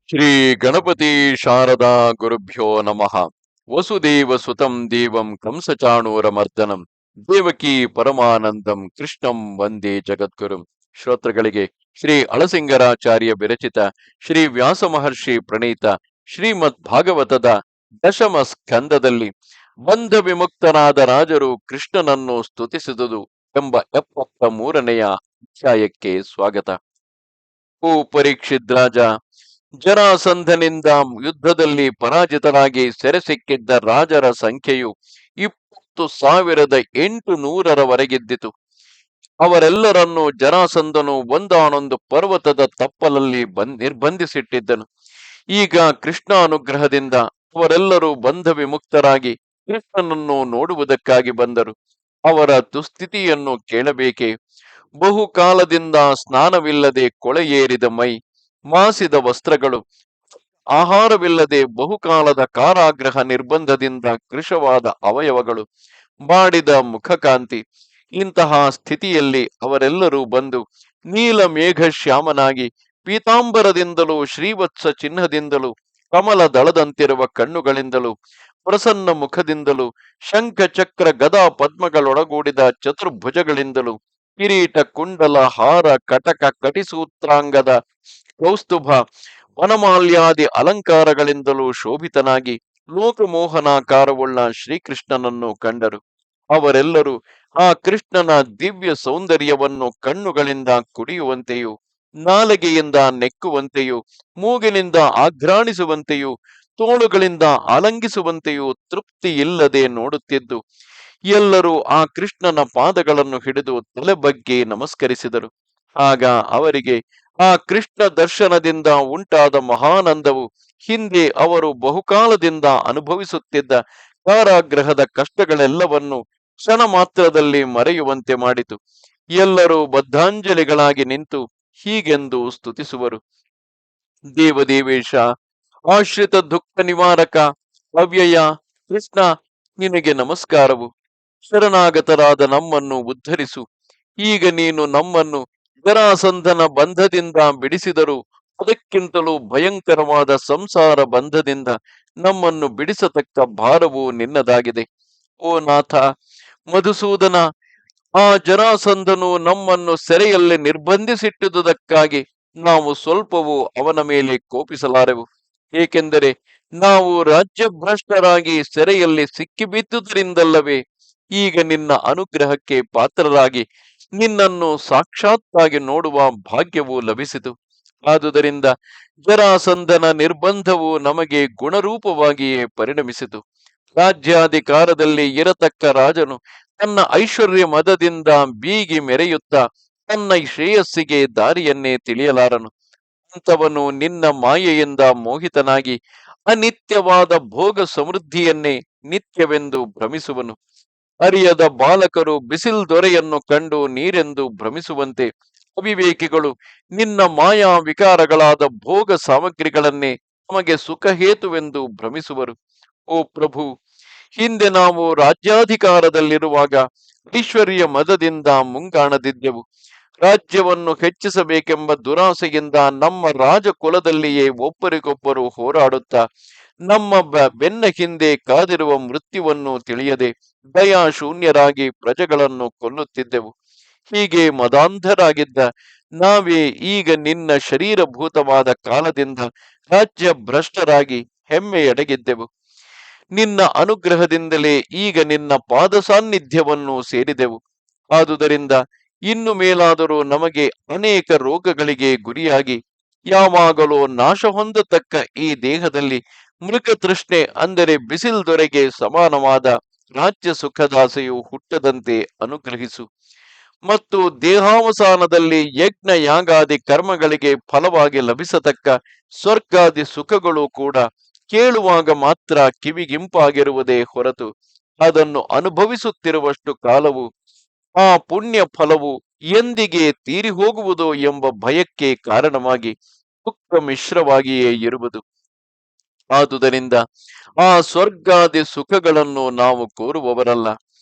ಶ್ರೀ ಗಣಪತಿ ಶಾರದಾ ಗುರುಭ್ಯೋ ನಮಃ. ವಸುದೇವ ಸುತಂ ದೇವಂ ಕಂಸಚಾಣೂರಮರ್ದನಂ ದೇವಕಿ ಪರಮಾನಂದಂ ಕೃಷ್ಣಂ ವಂದೇ ಜಗದ್ಗುರುಂ. ಶ್ರೋತೃಗಳಿಗೆ ಶ್ರೀ ಅಳಸಿಂಗರಾಚಾರ್ಯ ವಿರಚಿತ ಶ್ರೀ ವ್ಯಾಸ ಮಹರ್ಷಿ ಪ್ರಣೀತ ಶ್ರೀಮದ್ ಭಾಗವತದ ದಶಮ ಸ್ಕಂದದಲ್ಲಿ ಬಂಧ ವಿಮುಕ್ತನಾದ ರಾಜರು ಕೃಷ್ಣನನ್ನು ಸ್ತುತಿಸಿದುದು ಎಂಬ 73ನೆಯ ಅಧ್ಯಾಯಕ್ಕೆ ಸ್ವಾಗತ. ಓ ಪರೀಕ್ಷಿತ್ ರಾಜ, ಜರಾಸಂಧನಿಂದ ಯುದ್ಧದಲ್ಲಿ ಪರಾಜಿತರಾಗಿ ಸೆರೆ ಸಿಕ್ಕಿದ್ದ ರಾಜರ ಸಂಖ್ಯೆಯು 20,800ರವರೆಗಿದ್ದಿತು. ಅವರೆಲ್ಲರನ್ನೂ ಜರಾಸಂಧನು ಒಂದಾನೊಂದು ಪರ್ವತದ ತಪ್ಪಲಲ್ಲಿ ನಿರ್ಬಂಧಿಸಿಟ್ಟಿದ್ದನು. ಈಗ ಕೃಷ್ಣ ಅನುಗ್ರಹದಿಂದ ಅವರೆಲ್ಲರೂ ಬಂಧ ವಿಮುಕ್ತರಾಗಿ ಕೃಷ್ಣನನ್ನು ನೋಡುವುದಕ್ಕಾಗಿ ಬಂದರು. ಅವರ ದುಸ್ಥಿತಿಯನ್ನು ಕೇಳಬೇಕೆ? ಬಹುಕಾಲದಿಂದ ಸ್ನಾನವಿಲ್ಲದೆ ಕೊಳೆಯೇರಿದ ಮೈ, ಮಾಸಿದ ವಸ್ತ್ರಗಳು, ಆಹಾರವಿಲ್ಲದೆ ಬಹುಕಾಲದ ಕಾರಾಗೃಹ ನಿರ್ಬಂಧದಿಂದ ಕೃಶವಾದ ಅವಯವಗಳು, ಬಾಡಿದ ಮುಖಕಾಂತಿ. ಇಂತಹ ಸ್ಥಿತಿಯಲ್ಲಿ ಅವರೆಲ್ಲರೂ ಬಂದು ನೀಲ ಮೇಘ ಶ್ಯಾಮನಾಗಿ ಪೀತಾಂಬರದಿಂದಲೂ ಶ್ರೀವತ್ಸ ಚಿಹ್ನದಿಂದಲೂ ಕಮಲ ದಳದಂತಿರುವ ಕಣ್ಣುಗಳಿಂದಲೂ ಪ್ರಸನ್ನ ಮುಖದಿಂದಲೂ ಶಂಖ ಚಕ್ರ ಗದಾ ಪದ್ಮಗಳೊಡಗೂಡಿದ ಚತುರ್ಭುಜಗಳಿಂದಲೂ ಕಿರೀಟ ಕುಂಡಲ ಹಾರ ಕಟಕ ಕಟಿಸೂತ್ರಾಂಗದ ಕೌಸ್ತುಭ ವನಮಾಲ್ಯಾದಿ ಅಲಂಕಾರಗಳಿಂದಲೂ ಶೋಭಿತನಾಗಿ ಲೋಕಮೋಹನಾಕಾರವುಳ್ಳ ಶ್ರೀಕೃಷ್ಣನನ್ನು ಕಂಡರು. ಅವರೆಲ್ಲರೂ ಆ ಕೃಷ್ಣನ ದಿವ್ಯ ಸೌಂದರ್ಯವನ್ನು ಕಣ್ಣುಗಳಿಂದ ಕುಡಿಯುವಂತೆಯೂ, ನಾಲಿಗೆಯಿಂದ ನೆಕ್ಕುವಂತೆಯೂ, ಮೂಗಿನಿಂದ ಆಘ್ರಾಣಿಸುವಂತೆಯೂ, ತೋಳುಗಳಿಂದ ಆಲಂಗಿಸುವಂತೆಯೂ ತೃಪ್ತಿ ಇಲ್ಲದೆ ನೋಡುತ್ತಿದ್ದು ಎಲ್ಲರೂ ಆ ಕೃಷ್ಣನ ಪಾದಗಳನ್ನು ಹಿಡಿದು ತಲೆ ಬಗ್ಗಿ ನಮಸ್ಕರಿಸಿದರು. ಆಗ ಅವರಿಗೆ ಆ ಕೃಷ್ಣ ದರ್ಶನದಿಂದ ಉಂಟಾದ ಮಹಾನಂದವು ಹಿಂದೆ ಅವರು ಬಹುಕಾಲದಿಂದ ಅನುಭವಿಸುತ್ತಿದ್ದ ಕಾರಾಗೃಹದ ಕಷ್ಟಗಳೆಲ್ಲವನ್ನು ಕ್ಷಣ ಮಾತ್ರದಲ್ಲಿ ಮರೆಯುವಂತೆ ಮಾಡಿತು. ಎಲ್ಲರೂ ಬದ್ಧಾಂಜಲಿಗಳಾಗಿ ನಿಂತು ಹೀಗೆಂದು ಸ್ತುತಿಸುವರು: ದೇವದೇವೇಶ, ಆಶ್ರಿತ ದುಃಖ ನಿವಾರಕ, ಅವ್ಯಯ ಕೃಷ್ಣ, ನಿನಗೆ ನಮಸ್ಕಾರವು. ಶರಣಾಗತರಾದ ನಮ್ಮನ್ನು ಉದ್ಧರಿಸು. ಈಗ ನೀನು ನಮ್ಮನ್ನು ಜರಾಸಂಧನ ಬಂಧದಿಂದ ಬಿಡಿಸಿದರೂ ಅದಕ್ಕಿಂತಲೂ ಭಯಂಕರವಾದ ಸಂಸಾರ ಬಂಧದಿಂದ ನಮ್ಮನ್ನು ಬಿಡಿಸತಕ್ಕ ಭಾರವು ನಿನ್ನದಾಗಿದೆ. ಓ ನಾಥ ಮಧುಸೂದನ, ಆ ಜರಾಸಂಧನು ನಮ್ಮನ್ನು ಸೆರೆಯಲ್ಲಿ ನಿರ್ಬಂಧಿಸಿಟ್ಟುದಕ್ಕಾಗಿ ನಾವು ಸ್ವಲ್ಪವೂ ಅವನ ಮೇಲೆ ಕೋಪಿಸಲಾರೆವು. ಏಕೆಂದರೆ ನಾವು ರಾಜ್ಯಭ್ರಷ್ಟರಾಗಿ ಸೆರೆಯಲ್ಲಿ ಸಿಕ್ಕಿಬಿದ್ದುದರಿಂದಲ್ಲವೇ ಈಗ ನಿನ್ನ ಅನುಗ್ರಹಕ್ಕೆ ಪಾತ್ರರಾಗಿ ನಿನ್ನನ್ನು ಸಾಕ್ಷಾತ್ತಾಗಿ ನೋಡುವ ಭಾಗ್ಯವು ಲಭಿಸಿತು. ಆದುದರಿಂದ ಜರಾಸಂಧನ ನಿರ್ಬಂಧವು ನಮಗೆ ಗುಣರೂಪವಾಗಿಯೇ ಪರಿಣಮಿಸಿತು. ರಾಜ್ಯಾಧಿಕಾರದಲ್ಲಿ ಇರತಕ್ಕ ರಾಜನು ತನ್ನ ಐಶ್ವರ್ಯ ಮದದಿಂದ ಬೀಗಿ ಮೆರೆಯುತ್ತಾ ತನ್ನ ಶ್ರೇಯಸ್ಸಿಗೆ ದಾರಿಯನ್ನೇ ತಿಳಿಯಲಾರನು. ಅಂತವನು ನಿನ್ನ ಮಾಯೆಯಿಂದ ಮೋಹಿತನಾಗಿ ಅನಿತ್ಯವಾದ ಭೋಗ ಸಮೃದ್ಧಿಯನ್ನೇ ನಿತ್ಯವೆಂದು ಭ್ರಮಿಸುವನು. ಅರಿಯದ ಬಾಲಕರು ಬಿಸಿಲ್ ದೊರೆಯನ್ನು ಕಂಡು ನೀರೆಂದು ಭ್ರಮಿಸುವಂತೆ ಅವಿವೇಕಿಗಳು ನಿನ್ನ ಮಾಯಾ ವಿಕಾರಗಳಾದ ಭೋಗ ಸಾಮಗ್ರಿಗಳನ್ನೇ ನಮಗೆ ಸುಖಹೇತುವೆಂದು ಭ್ರಮಿಸುವರು. ಓ ಪ್ರಭು, ಹಿಂದೆ ನಾವು ರಾಜ್ಯಾಧಿಕಾರದಲ್ಲಿರುವಾಗ ಐಶ್ವರ್ಯ ಮದದಿಂದ ಮುಂಗಾಣದಿದ್ದೆವು. ರಾಜ್ಯವನ್ನು ಹೆಚ್ಚಿಸಬೇಕೆಂಬ ದುರಾಸೆಯಿಂದ ನಮ್ಮ ರಾಜಕುಲದಲ್ಲಿಯೇ ಒಬ್ಬರಿಗೊಬ್ಬರು ಹೋರಾಡುತ್ತಾ ನಮ್ಮ ಬೆನ್ನ ಹಿಂದೆ ಕಾದಿರುವ ಮೃತ್ಯುವನ್ನು ತಿಳಿಯದೆ ದಯಾಶೂನ್ಯರಾಗಿ ಪ್ರಜೆಗಳನ್ನು ಕೊಲ್ಲುತ್ತಿದ್ದೆವು. ಹೀಗೆ ಮದಾಂಧರಾಗಿದ್ದ ನಾವೇ ಈಗ ನಿನ್ನ ಶರೀರಭೂತವಾದ ಕಾಲದಿಂದ ರಾಜ್ಯ ಭ್ರಷ್ಟರಾಗಿ ಹೆಮ್ಮೆಯಡಗಿದ್ದೆವು. ನಿನ್ನ ಅನುಗ್ರಹದಿಂದಲೇ ಈಗ ನಿನ್ನ ಪಾದ ಸಾನ್ನಿಧ್ಯವನ್ನು ಸೇರಿದೆವು. ಆದುದರಿಂದ ಇನ್ನು ಮೇಲಾದರೂ ನಮಗೆ ಅನೇಕ ರೋಗಗಳಿಗೆ ಗುರಿಯಾಗಿ ಯಾವಾಗಲೂ ನಾಶ ಹೊಂದತಕ್ಕ ಈ ದೇಹದಲ್ಲಿ ಮೃಗತೃಷ್ಣೆ ಅಂದರೆ ಬಿಸಿಲ್ ದೊರೆಗೆ ಸಮಾನವಾದ ರಾಜ್ಯ ಸುಖದಾಸೆಯು ಹುಟ್ಟದಂತೆ ಅನುಗ್ರಹಿಸು. ಮತ್ತು ದೇಹಾವಸಾನದಲ್ಲಿ ಯಜ್ಞ ಯಾಗಾದಿ ಕರ್ಮಗಳಿಗೆ ಫಲವಾಗಿ ಲಭಿಸತಕ್ಕ ಸ್ವರ್ಗಾದಿ ಸುಖಗಳು ಕೂಡ ಕೇಳುವಾಗ ಮಾತ್ರ ಕಿವಿಗಿಂಪಾಗಿರುವುದೇ ಹೊರತು ಅದನ್ನು ಅನುಭವಿಸುತ್ತಿರುವಷ್ಟು ಕಾಲವು ಆ ಪುಣ್ಯ ಫಲವು ಎಂದಿಗೆ ತೀರಿ ಹೋಗುವುದೋ ಎಂಬ ಭಯಕ್ಕೆ ಕಾರಣವಾಗಿ ದುಃಖ ಮಿಶ್ರವಾಗಿಯೇ ಇರುವುದು. ಆದುದರಿಂದ ಆ ಸ್ವರ್ಗಾದಿ ಸುಖಗಳನ್ನು ನಾವು ಕೋರುವವರಲ್ಲ.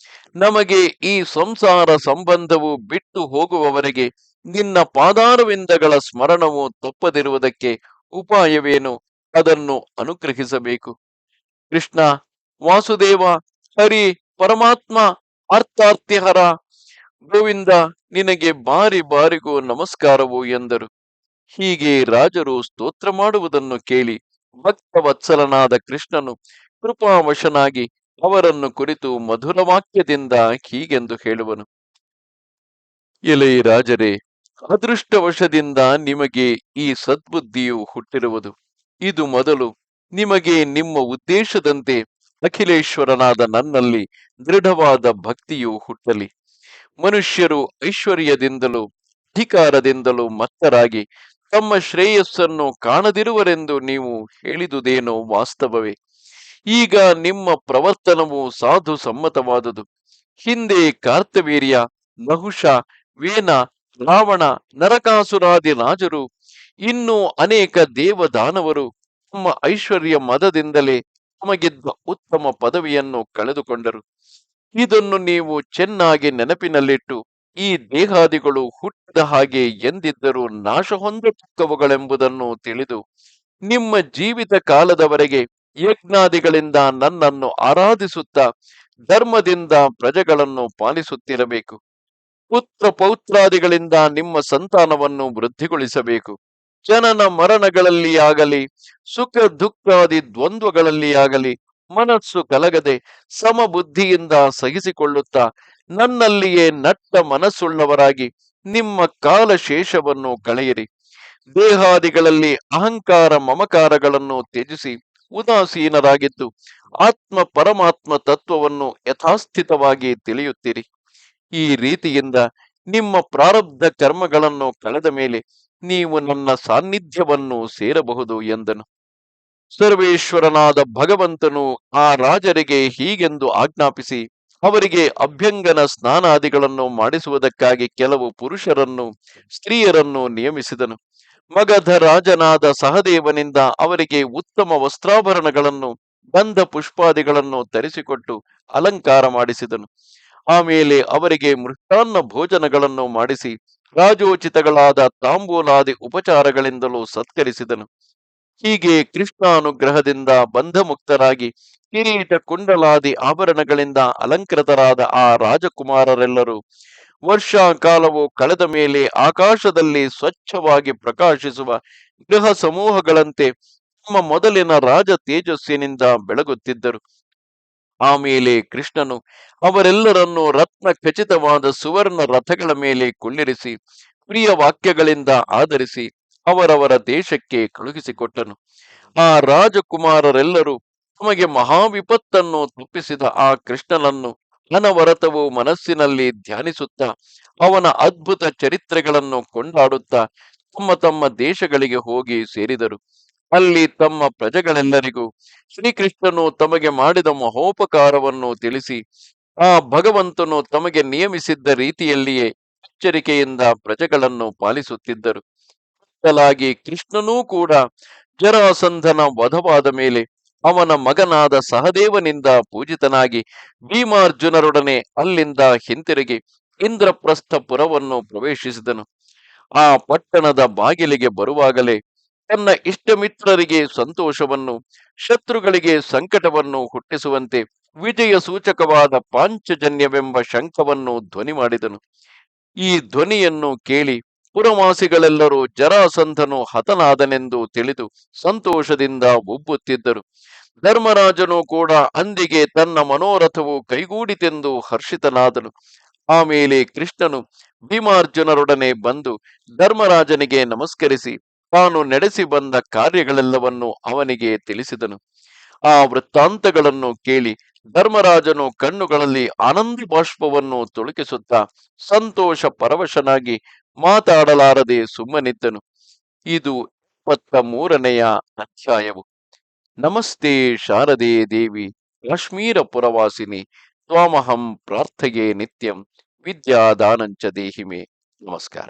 ನಮಗೆ ಈ ಸಂಸಾರ ಸಂಬಂಧವು ಬಿಟ್ಟು ಹೋಗುವವರೆಗೆ ನಿನ್ನ ಪಾದಾರವಿಂದಗಳ ಸ್ಮರಣವು ತಪ್ಪದಿರುವುದಕ್ಕೆ ಉಪಾಯವೇನು ಅದನ್ನು ಅನುಗ್ರಹಿಸಬೇಕು. ಕೃಷ್ಣ, ವಾಸುದೇವ, ಹರಿ, ಪರಮಾತ್ಮ, ಅರ್ಥಾರ್ಥಿಹರ, ಗೋವಿಂದ, ನಿನಗೆ ಬಾರಿ ಬಾರಿಗೂ ನಮಸ್ಕಾರವು ಎಂದರು. ಹೀಗೆ ರಾಜರು ಸ್ತೋತ್ರ ಮಾಡುವುದನ್ನು ಕೇಳಿ ಭಕ್ತವತ್ಸಲನಾದ ಕೃಷ್ಣನು ಕೃಪಾವಶನಾಗಿ ಅವರನ್ನು ಕುರಿತು ಮಧುರ ವಾಕ್ಯದಿಂದ ಹೀಗೆಂದು ಹೇಳುವನು. ಎಲೈ ರಾಜರೇ, ಅದೃಷ್ಟವಶದಿಂದ ನಿಮಗೆ ಈ ಸದ್ಬುದ್ಧಿಯು ಹುಟ್ಟಿರುವುದು. ಇದು ಮೊದಲು ನಿಮಗೆ ನಿಮ್ಮ ಉದ್ದೇಶದಂತೆ ಅಖಿಲೇಶ್ವರನಾದ ನನ್ನಲ್ಲಿ ದೃಢವಾದ ಭಕ್ತಿಯು ಹುಟ್ಟಲಿ. ಮನುಷ್ಯರು ಐಶ್ವರ್ಯದಿಂದಲೂ ಅಧಿಕಾರದಿಂದಲೂ ಮತ್ತರಾಗಿ ತಮ್ಮ ಶ್ರೇಯಸ್ಸನ್ನು ಕಾಣದಿರುವರೆಂದು ನೀವು ಹೇಳಿದುದೇನೋ ವಾಸ್ತವವೇ. ಈಗ ನಿಮ್ಮ ಪ್ರವರ್ತನವು ಸಾಧು ಸಮ್ಮತವಾದುದು. ಹಿಂದೆ ಕಾರ್ತವೀರ್ಯ, ನಹುಷ, ವೇನ, ರಾವಣ, ನರಕಾಸುರಾದಿ ರಾಜರು, ಇನ್ನೂ ಅನೇಕ ದೇವದಾನವರು ತಮ್ಮ ಐಶ್ವರ್ಯ ಮದದಿಂದಲೇ ತಮಗಿದ್ದ ಉತ್ತಮ ಪದವಿಯನ್ನು ಕಳೆದುಕೊಂಡರು. ಇದನ್ನು ನೀವು ಚೆನ್ನಾಗಿ ನೆನಪಿನಲ್ಲಿಟ್ಟು, ಈ ದೇಹಾದಿಗಳು ಹುಟ್ಟಿದ ಹಾಗೆ ಎಂದಿದ್ದರೂ ನಾಶ ಹೊಂದತಕ್ಕವುಗಳೆಂಬುದನ್ನು ತಿಳಿದು ನಿಮ್ಮ ಜೀವಿತ ಕಾಲದವರೆಗೆ ಯಜ್ಞಾದಿಗಳಿಂದ ನನ್ನನ್ನು ಆರಾಧಿಸುತ್ತಾ ಧರ್ಮದಿಂದ ಪ್ರಜೆಗಳನ್ನು ಪಾಲಿಸುತ್ತಿರಬೇಕು. ಪುತ್ರ ಪೌತ್ರಾದಿಗಳಿಂದ ನಿಮ್ಮ ಸಂತಾನವನ್ನು ವೃದ್ಧಿಗೊಳಿಸಬೇಕು. ಜನನ ಮರಣಗಳಲ್ಲಿ ಆಗಲಿ, ಸುಖ ದುಃಖಾದಿ ದ್ವಂದ್ವಗಳಲ್ಲಿ ಆಗಲಿ ಮನಸ್ಸು ಕಲಗದೆ ಸಮಬುದ್ಧಿಯಿಂದ ಸಹಿಸಿಕೊಳ್ಳುತ್ತಾ ನನ್ನಲ್ಲಿಯೇ ನಟ್ಟ ಮನಸ್ಸುಳ್ಳವರಾಗಿ ನಿಮ್ಮ ಕಾಲಶೇಷವನ್ನು ಕಳೆಯಿರಿ. ದೇಹಾದಿಗಳಲ್ಲಿ ಅಹಂಕಾರ ಮಮಕಾರಗಳನ್ನು ತ್ಯಜಿಸಿ ಉದಾಸೀನರಾಗಿದ್ದು ಆತ್ಮ ಪರಮಾತ್ಮ ತತ್ವವನ್ನು ಯಥಾಸ್ಥಿತವಾಗಿ ತಿಳಿಯುತ್ತೀರಿ. ಈ ರೀತಿಯಿಂದ ನಿಮ್ಮ ಪ್ರಾರಬ್ಧ ಕರ್ಮಗಳನ್ನು ಕಳೆದ ಮೇಲೆ ನೀವು ನನ್ನ ಸಾನ್ನಿಧ್ಯವನ್ನು ಸೇರಬಹುದು ಎಂದನು. ಸರ್ವೇಶ್ವರನಾದ ಭಗವಂತನು ಆ ರಾಜರಿಗೆ ಹೀಗೆಂದು ಆಜ್ಞಾಪಿಸಿ ಅವರಿಗೆ ಅಭ್ಯಂಗನ ಸ್ನಾನಾದಿಗಳನ್ನು ಮಾಡಿಸುವುದಕ್ಕಾಗಿ ಕೆಲವು ಪುರುಷರನ್ನು ಸ್ತ್ರೀಯರನ್ನು ನಿಯಮಿಸಿದನು. ಮಗಧ ರಾಜನಾದ ಸಹದೇವನಿಂದ ಅವರಿಗೆ ಉತ್ತಮ ವಸ್ತ್ರಾಭರಣಗಳನ್ನು ಗಂಧ ಪುಷ್ಪಾದಿಗಳನ್ನು ತರಿಸಿಕೊಟ್ಟು ಅಲಂಕಾರ ಮಾಡಿಸಿದನು. ಆಮೇಲೆ ಅವರಿಗೆ ಮೃಷ್ಟಾನ್ನ ಭೋಜನಗಳನ್ನು ಮಾಡಿಸಿ ರಾಜೋಚಿತಗಳಾದ ತಾಂಬೂಲಾದಿ ಉಪಚಾರಗಳಿಂದಲೂ ಸತ್ಕರಿಸಿದನು. ಹೀಗೆ ಕೃಷ್ಣಾನುಗ್ರಹದಿಂದ ಬಂಧಮುಕ್ತರಾಗಿ ಕಿರೀಟ ಕುಂಡಲಾದಿ ಆಭರಣಗಳಿಂದ ಅಲಂಕೃತರಾದ ಆ ರಾಜಕುಮಾರರೆಲ್ಲರೂ ವರ್ಷಾಕಾಲವು ಕಳೆದ ಮೇಲೆ ಆಕಾಶದಲ್ಲಿ ಸ್ವಚ್ಛವಾಗಿ ಪ್ರಕಾಶಿಸುವ ಗೃಹ ಸಮೂಹಗಳಂತೆ ತಮ್ಮ ಮೊದಲಿನ ರಾಜ ತೇಜಸ್ಸಿನಿಂದ ಬೆಳಗುತ್ತಿದ್ದರು. ಆಮೇಲೆ ಕೃಷ್ಣನು ಅವರೆಲ್ಲರನ್ನೂ ರತ್ನ ಖಚಿತವಾದ ಸುವರ್ಣ ರಥಗಳ ಮೇಲೆ ಕುಳ್ಳಿರಿಸಿ ಪ್ರಿಯ ವಾಕ್ಯಗಳಿಂದ ಆಧರಿಸಿ ಅವರವರ ದೇಶಕ್ಕೆ ಕಳುಹಿಸಿಕೊಟ್ಟನು. ಆ ರಾಜಕುಮಾರರೆಲ್ಲರೂ ತಮಗೆ ಮಹಾವಿಪತ್ತನ್ನು ತಪ್ಪಿಸಿದ ಆ ಕೃಷ್ಣನನ್ನು ಅನವರತವು ಮನಸ್ಸಿನಲ್ಲಿ ಧ್ಯಾನಿಸುತ್ತಾ ಅವನ ಅದ್ಭುತ ಚರಿತ್ರೆಗಳನ್ನು ಕೊಂಡಾಡುತ್ತಾ ತಮ್ಮ ತಮ್ಮ ದೇಶಗಳಿಗೆ ಹೋಗಿ ಸೇರಿದರು. ಅಲ್ಲಿ ತಮ್ಮ ಪ್ರಜೆಗಳೆಲ್ಲರಿಗೂ ಶ್ರೀಕೃಷ್ಣನು ತಮಗೆ ಮಾಡಿದ ಮಹೋಪಕಾರವನ್ನು ತಿಳಿಸಿ ಆ ಭಗವಂತನು ತಮಗೆ ನಿಯಮಿಸಿದ್ದ ರೀತಿಯಲ್ಲಿಯೇ ಎಚ್ಚರಿಕೆಯಿಂದ ಪ್ರಜೆಗಳನ್ನು ಪಾಲಿಸುತ್ತಿದ್ದರು. ಬದಲಾಗಿ ಕೃಷ್ಣನೂ ಕೂಡ ಜರಾಸಂಧನ ವಧವಾದ ಮೇಲೆ ಅವನ ಮಗನಾದ ಸಹದೇವನಿಂದ ಪೂಜಿತನಾಗಿ ಭೀಮಾರ್ಜುನರೊಡನೆ ಅಲ್ಲಿಂದ ಹಿಂತಿರುಗಿ ಇಂದ್ರಪ್ರಸ್ಥಪುರವನ್ನು ಪ್ರವೇಶಿಸಿದನು. ಆ ಪಟ್ಟಣದ ಬಾಗಿಲಿಗೆ ಬರುವಾಗಲೇ ತನ್ನ ಇಷ್ಟಮಿತ್ರರಿಗೆ ಸಂತೋಷವನ್ನು, ಶತ್ರುಗಳಿಗೆ ಸಂಕಟವನ್ನು ಹುಟ್ಟಿಸುವಂತೆ ವಿಜಯ ಸೂಚಕವಾದ ಪಾಂಚಜನ್ಯವೆಂಬ ಶಂಖವನ್ನು ಧ್ವನಿ ಮಾಡಿದನು. ಈ ಧ್ವನಿಯನ್ನು ಕೇಳಿ ಪುರವಾಸಿಗಳೆಲ್ಲರೂ ಜರಾಸಂಧನು ಹತನಾದನೆಂದು ತಿಳಿದು ಸಂತೋಷದಿಂದ ಉಬ್ಬುತ್ತಿದ್ದರು. ಧರ್ಮರಾಜನು ಕೂಡ ಅಂದಿಗೆ ತನ್ನ ಮನೋರಥವು ಕೈಗೂಡಿತೆಂದು ಹರ್ಷಿತನಾದನು. ಆಮೇಲೆ ಕೃಷ್ಣನು ಭೀಮಾರ್ಜುನರೊಡನೆ ಬಂದು ಧರ್ಮರಾಜನಿಗೆ ನಮಸ್ಕರಿಸಿ ತಾನು ನಡೆಸಿ ಬಂದ ಕಾರ್ಯಗಳೆಲ್ಲವನ್ನು ಅವನಿಗೆ ತಿಳಿಸಿದನು. ಆ ವೃತ್ತಾಂತಗಳನ್ನು ಕೇಳಿ ಧರ್ಮರಾಜನು ಕಣ್ಣುಗಳಲ್ಲಿ ಆನಂದ ಬಾಷ್ಪವನ್ನು ತುಳುಕಿಸುತ್ತಾ ಸಂತೋಷ ಪರವಶನಾಗಿ ಮಾತಾಡಲಾರದೆ ಸುಮ್ಮನಿದ್ದನು. ಇದು 23ನೆಯ ಅಧ್ಯಾಯವು. ನಮಸ್ತೆ ಶಾರದೆ ದೇವಿ ಕಾಶ್ಮೀರ ಪುರವಾಸಿನಿ ತ್ವಾಮಹಂ ಪ್ರಾರ್ಥಯೇ ನಿತ್ಯಂ ವಿದ್ಯಾದಾನಂಚ ದೇಹಿಮೆ. ನಮಸ್ಕಾರ.